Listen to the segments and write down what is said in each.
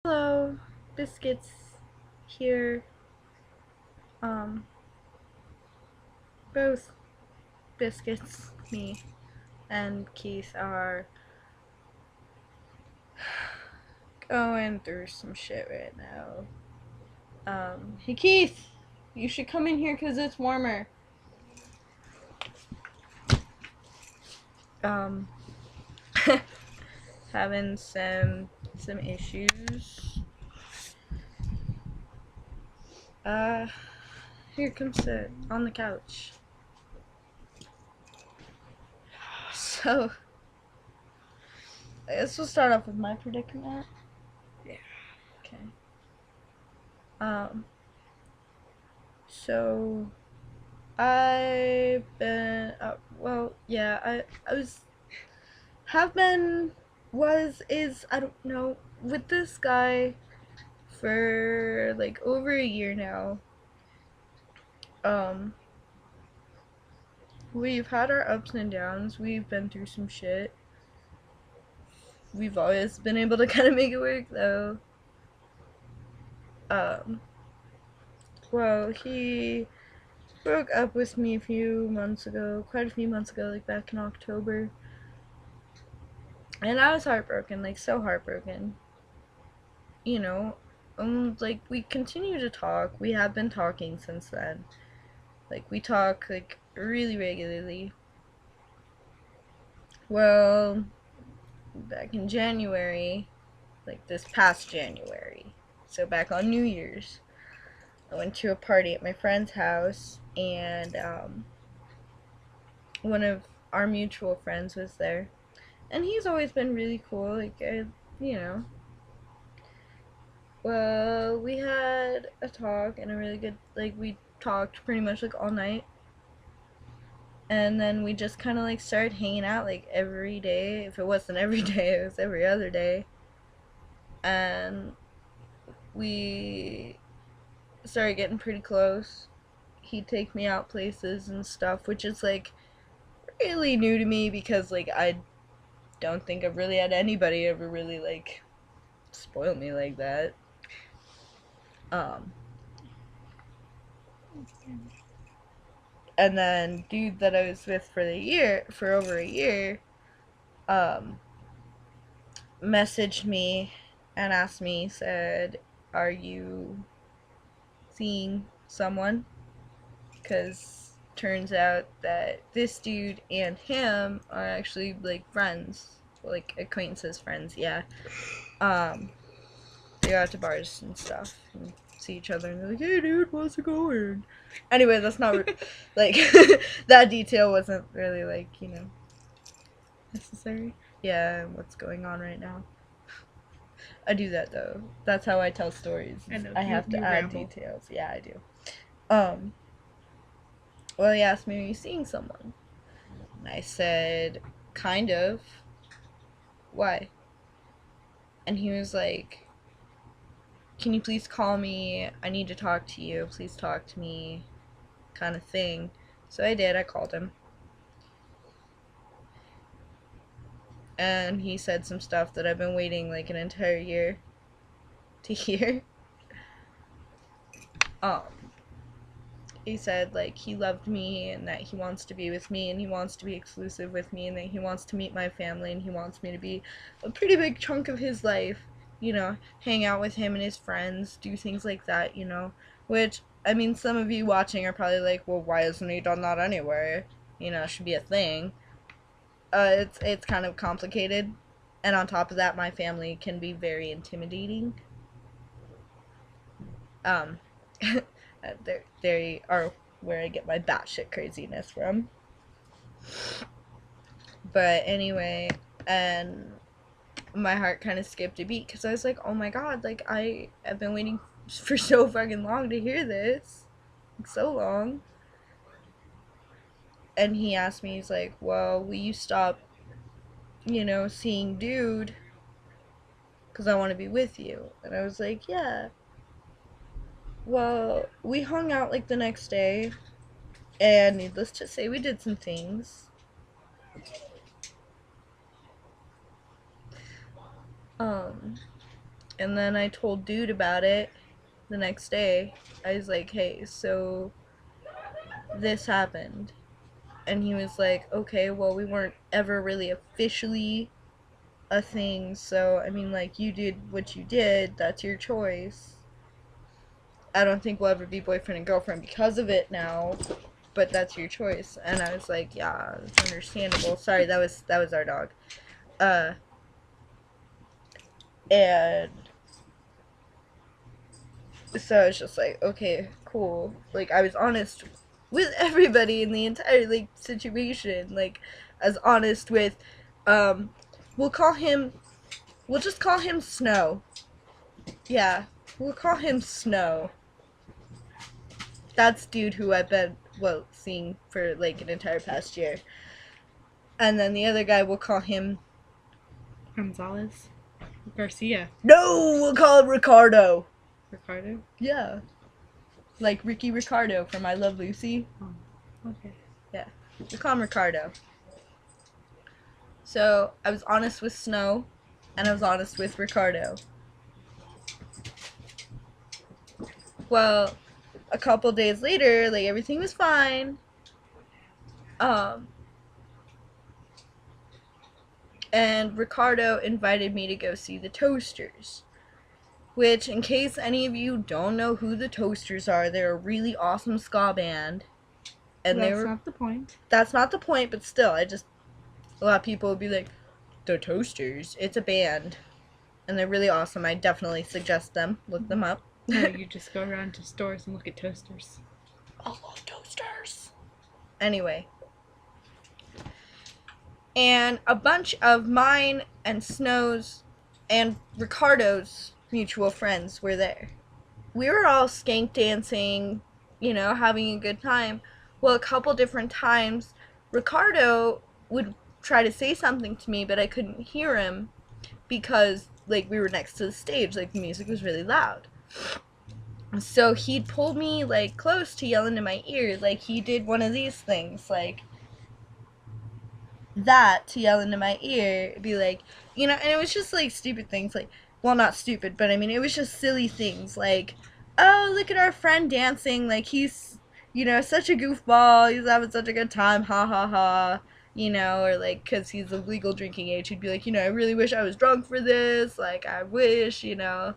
Hello, biscuits here. Um, both biscuits, me and Keith, are going through some shit right now. Hey Keith, you should come in here because it's warmer. Um, having some issues. Uh, Here, come sit on the couch. So, I guess we'll start off with my predicament. Yeah. Okay. Um, so I've been, I was, have been, was, is, I don't know, with this guy for like over a year now. Um, we've had our ups and downs. We've been through some shit. We've always been able to kind of make it work though. Um, well, he broke up with me a few months ago, quite a few months ago, like back in October. And I was heartbroken, like so heartbroken. You know, like we continue to talk. We have been talking since then. Like we talk like really regularly. Well, back in January, like this past January, so back on New Year's, I went to a party at my friend's house, and one of our mutual friends was there, and he's always been really cool. You know, well, we had a talk and a really good, like, we talked pretty much like all night. And then we just kind of like started hanging out like every day. If it wasn't every day, it was every other day. And we started getting pretty close. He'd take me out places and stuff, which is like really new to me because like I don't think I've really had anybody ever really like spoil me like that. Um, and then dude that I was with for over a year, um, messaged me and asked me, said, "Are you seeing someone?" Because turns out that this dude and him are actually like friends, like acquaintances, friends. Yeah. Um, they go out to bars and stuff and see each other, and they're like, "Hey, dude, how's it going?" Anyway, that's not like that detail wasn't really like necessary. Yeah, what's going on right now? I do that though. That's how I tell stories. I know. I You have to you add ramble. details. Yeah, I do. Um, well, he asked me, "Are you seeing someone?" And I said, "Kind of. Why?" And he was like, "Can you please call me? I need to talk to you. Please talk to me," kind of thing. So I did. I called him. And he said some stuff that I've been waiting like an entire year to hear. Um, he said like he loved me and that he wants to be with me and he wants to be exclusive with me and that he wants to meet my family and he wants me to be a pretty big chunk of his life, hang out with him and his friends, do things like that, which I mean some of you watching are probably like, well, why hasn't he done that anywhere? It should be a thing. It's kind of complicated, and on top of that my family can be very intimidating. um they are where I get my batshit craziness from. But anyway, and my heart kind of skipped a beat because I was like, oh my god, like I have been waiting for so fucking long to hear this. Like, so long. And he asked me, he's like, well, will you stop, seeing dude? Because I want to be with you. And I was like, yeah. Well, we hung out like the next day, and needless to say, we did some things. Um, And then I told Dude about it the next day. I was like, hey, so this happened. And he was like, okay, well, we weren't ever really officially a thing, so, I mean, like, you did what you did, that's your choice. I don't think we'll ever be boyfriend and girlfriend because of it now, but that's your choice. And I was like, yeah, it's understandable. Sorry, that was our dog. And so I was just like, okay, cool. Like, I was honest with everybody in the entire, like, situation. Like, as honest with, we'll just call him Snow. Yeah, we'll call him Snow. That's Dude who I've been, well, seeing for, like, an entire past year. And then the other guy, we'll call him Gonzalez? Garcia. No, we'll call him Ricardo. Ricardo? Yeah. Like Ricky Ricardo from I Love Lucy. Oh, okay. Yeah. We'll call him Ricardo. So, I was honest with Snow, and I was honest with Ricardo. Well, a couple days later, like, everything was fine. And Ricardo invited me to go see the Toasters. Which, in case any of you don't know who the Toasters are, they're a really awesome ska band. And That's not the point. That's not the point, but still, a lot of people would be like, the Toasters, it's a band. And they're really awesome. I definitely suggest them. Look them up. No, you just go around to stores and look at toasters. I love Toasters. Anyway. And a bunch of mine and Snow's and Ricardo's mutual friends were there. We were all skank dancing, you know, having a good time. Well, a couple different times, Ricardo would try to say something to me, but I couldn't hear him because, like, we were next to the stage. Like, the music was really loud. So he'd pull me, like, close to yell into my ear. Like, he did one of these things, like, that to yell into my ear. It'd be like, you know, and it was just, like, stupid things. Like, well, not stupid, but I mean, it was just silly things. Like, oh, look at our friend dancing. Like, he's, you know, such a goofball. He's having such a good time. Ha, ha, ha. You know, or, like, because he's of legal drinking age, he'd be like, you know, I really wish I was drunk for this. Like, I wish, you know,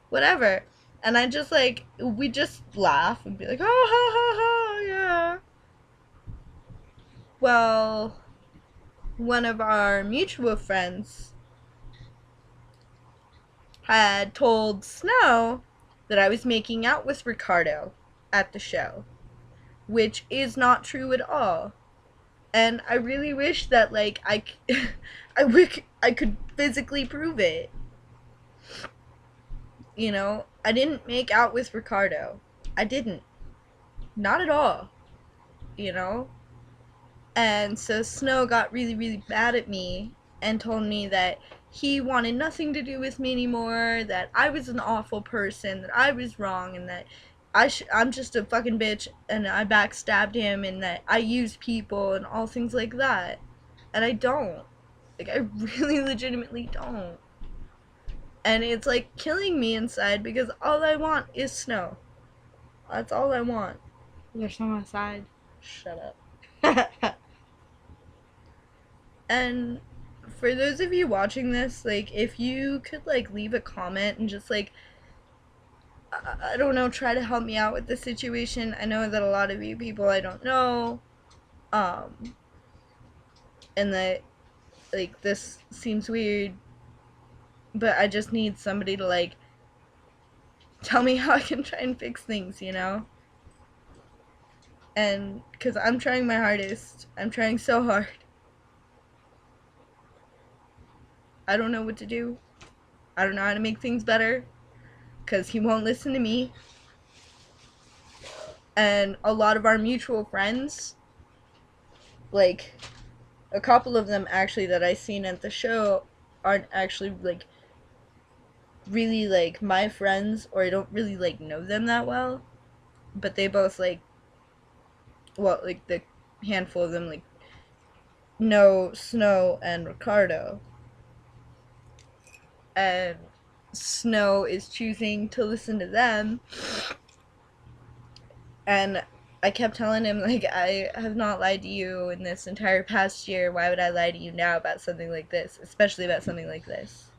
whatever. And I just, like, we just laugh and be like, oh, ha, ha, ha, yeah. Well, one of our mutual friends had told Snow that I was making out with Ricardo at the show, which is not true at all. And I really wish that, like, I could physically prove it. You know, I didn't make out with Ricardo. I didn't. Not at all. You know? And so Snow got really, really mad at me and told me that he wanted nothing to do with me anymore, that I was an awful person, that I was wrong, and that I'm just a fucking bitch, and I backstabbed him, and that I use people, and all things like that. And I don't. Like, I really legitimately don't. And it's, like, killing me inside, because all I want is Snow. That's all I want. There's some outside. Shut up. And for those of you watching this, like, if you could, like, leave a comment and just, like, I don't know, try to help me out with the situation. I know that a lot of you people I don't know, and that, like, this seems weird, but I just need somebody to, like, tell me how I can try and fix things, you know? And, because I'm trying my hardest. I'm trying so hard. I don't know what to do. I don't know how to make things better, because he won't listen to me. And a lot of our mutual friends, like, a couple of them actually that I seen at the show aren't actually, like, really, like, my friends, or I don't really, like, know them that well. But they both, like, well, like, the handful of them, like, know Snow and Ricardo. And Snow is choosing to listen to them. And I kept telling him, like, I have not lied to you in this entire past year. Why would I lie to you now about something like this? Especially about something like this.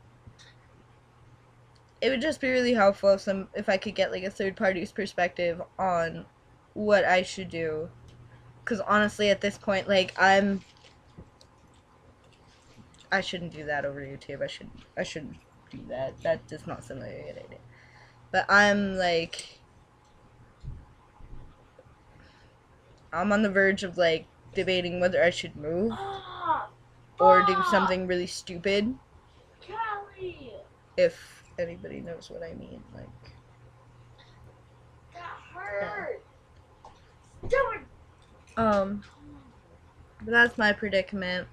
It would just be really helpful if I could get, like, a third party's perspective on what I should do. Because honestly, at this point, like, I shouldn't do that over YouTube. I shouldn't do that. That does not sound like a good idea. But I'm on the verge of, like, debating whether I should move or do something really stupid. Callie! If anybody knows what I mean, like. That hurt! Stop it! But that's my predicament.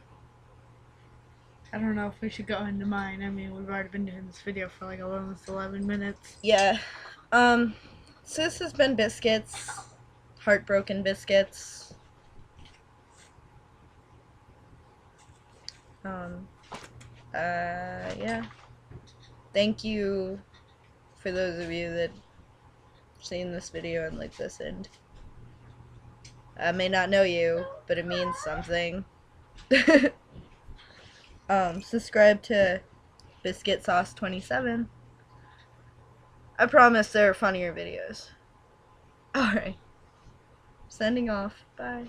I don't know if we should go into mine. I mean, we've already been doing this video for like almost 11 minutes. Yeah. So this has been Biscuits. Heartbroken Biscuits. Yeah. Thank you for those of you that seen this video and, like, listened. I may not know you, but it means something. Subscribe to Biscuit Sauce 27. I promise there are funnier videos. Alright. Sending off. Bye.